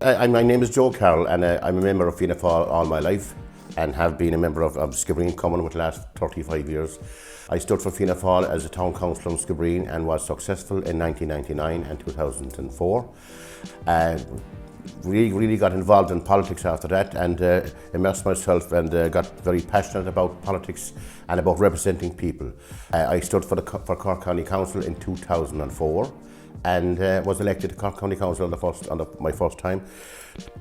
My name is Joe Carroll, and I'm a member of Fianna Fáil all my life and have been a member of Skibbereen coming with the last 35 years. I stood for Fianna Fáil as a town councillor in Skibbereen and was successful in 1999 and 2004. Really got involved in politics after that and immersed myself and got very passionate about politics and about representing people. I stood for Cork County Council in 2004 and was elected to Cork County Council on my first time.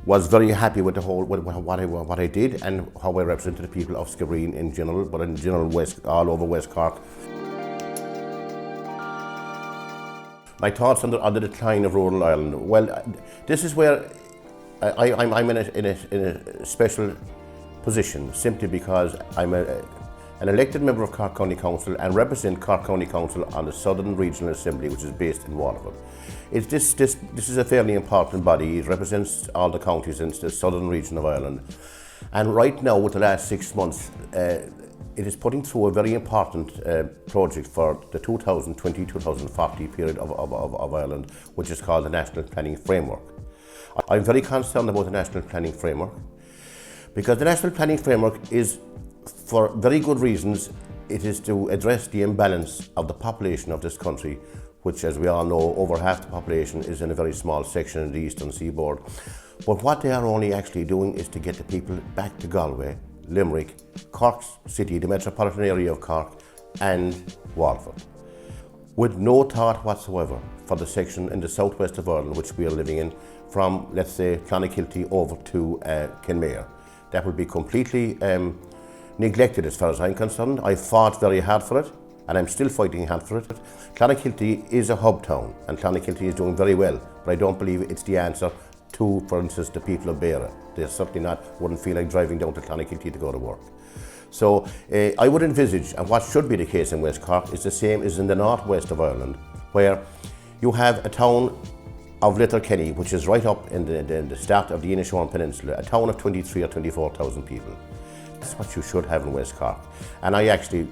Was very happy with what I did and how I represented the people of Skibbereen in general, but in general all over West Cork. My thoughts on the decline of rural Ireland. Well, this is where I'm in a special position, simply because I'm an elected member of Cork County Council and represent Cork County Council on the Southern Regional Assembly, which is based in Waterford. This is a fairly important body. It represents all the counties in the Southern region of Ireland. And right now, with the last 6 months, it is putting through a very important project for the 2020-2040 period of Ireland, which is called the National Planning Framework. I'm very concerned about the National Planning Framework because the National Planning Framework is, for very good reasons, it is to address the imbalance of the population of this country, which, as we all know, over half the population is in a very small section in the eastern seaboard. But what they are only actually doing is to get the people back to Galway, Limerick, Cork City, the metropolitan area of Cork, and Waterford, with no thought whatsoever for the section in the southwest of Ireland which we are living in, from, let's say, Clonakilty over to Kenmare. That will be completely neglected as far as I'm concerned. I fought very hard for it, and I'm still fighting hard for it. Clonakilty is a hub town, and Clonakilty is doing very well, but I don't believe it's the answer to, for instance, the people of Beara. They certainly wouldn't feel like driving down to Clonakilty to go to work. So I would envisage, and what should be the case in West Cork, is the same as in the northwest of Ireland, where you have a town of Letterkenny, which is right up in the start of the Inishowen Peninsula, a town of 23 or 24,000 people. That's what you should have in West Cork. And I actually,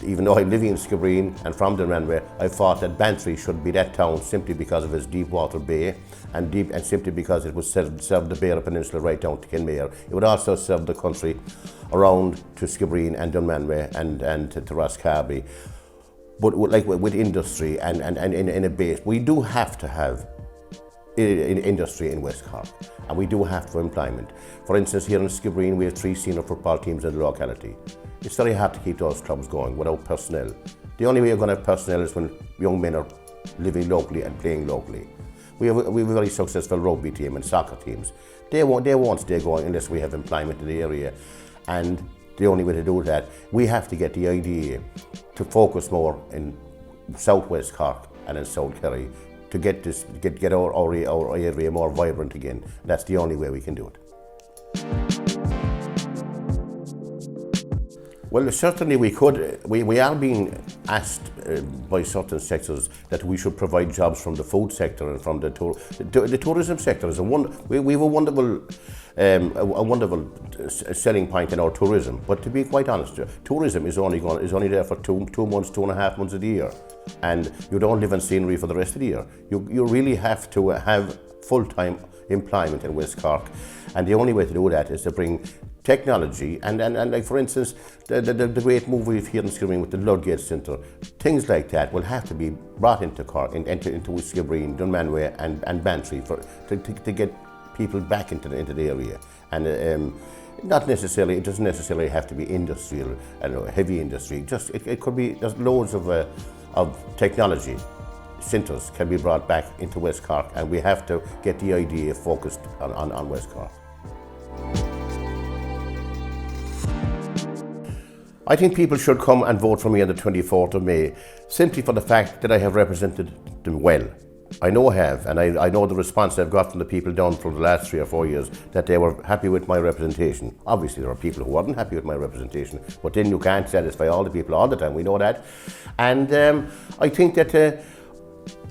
even though I'm living in Skibbereen and from Dunmanway, I thought that Bantry should be that town simply because of its deep water bay and simply because it would serve the Beara Peninsula right down to Kenmare. It would also serve the country around to Skibbereen and Dunmanway and to Rosscarbery. But with industry and in a base, we do have to have in industry in West Cork, and we do have for employment. For instance, here in Skibbereen we have 3 senior football teams in the locality. It's very hard to keep those clubs going without personnel. The only way you're going to have personnel is when young men are living locally and playing locally. We have a very successful rugby team and soccer teams. They won't stay going unless we have employment in the area, and the only way to do that, we have to get the IDA to focus more in southwest Cork and in South Kerry to get our area more vibrant again. That's the only way we can do it. Well, certainly we could. We are being asked by certain sectors that we should provide jobs from the food sector and from the tourism sector. We have a wonderful selling point in our tourism. But to be quite honest, tourism is only there for 2 months, 2.5 months of the year, and you don't live in scenery for the rest of the year. You really have to have full-time employment in West Cork, and the only way to do that is to bring technology and like, for instance, the great move we've here in Skibbereen with the Ludgate Centre, things like that will have to be brought into Cork, into Skibbereen, Dunmanway and Bantry to get people back into the area. And it doesn't necessarily have to be industrial and heavy industry. Just it could be, there's loads of technology centres can be brought back into West Cork, and we have to get the idea focused on West Cork. I think people should come and vote for me on the 24th of May, simply for the fact that I have represented them well. I know I have, and I know the response I've got from the people down from the last 3 or 4 years, that they were happy with my representation. Obviously there are people who weren't happy with my representation, but then you can't satisfy all the people all the time, we know that. And I think that,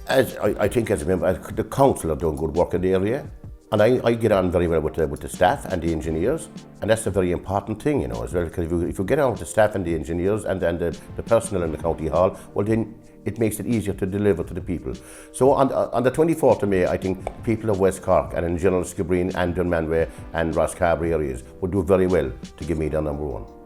as a member, the council are doing good work in the area. And I get on very well with the staff and the engineers, and that's a very important thing, you know, as well, because if you get on with the staff and the engineers and the personnel in the county hall, well then it makes it easier to deliver to the people. So on the 24th of May, I think people of West Cork and in general Skibbereen and Dunmanway and Rosscarbery areas would do very well to give me their number one.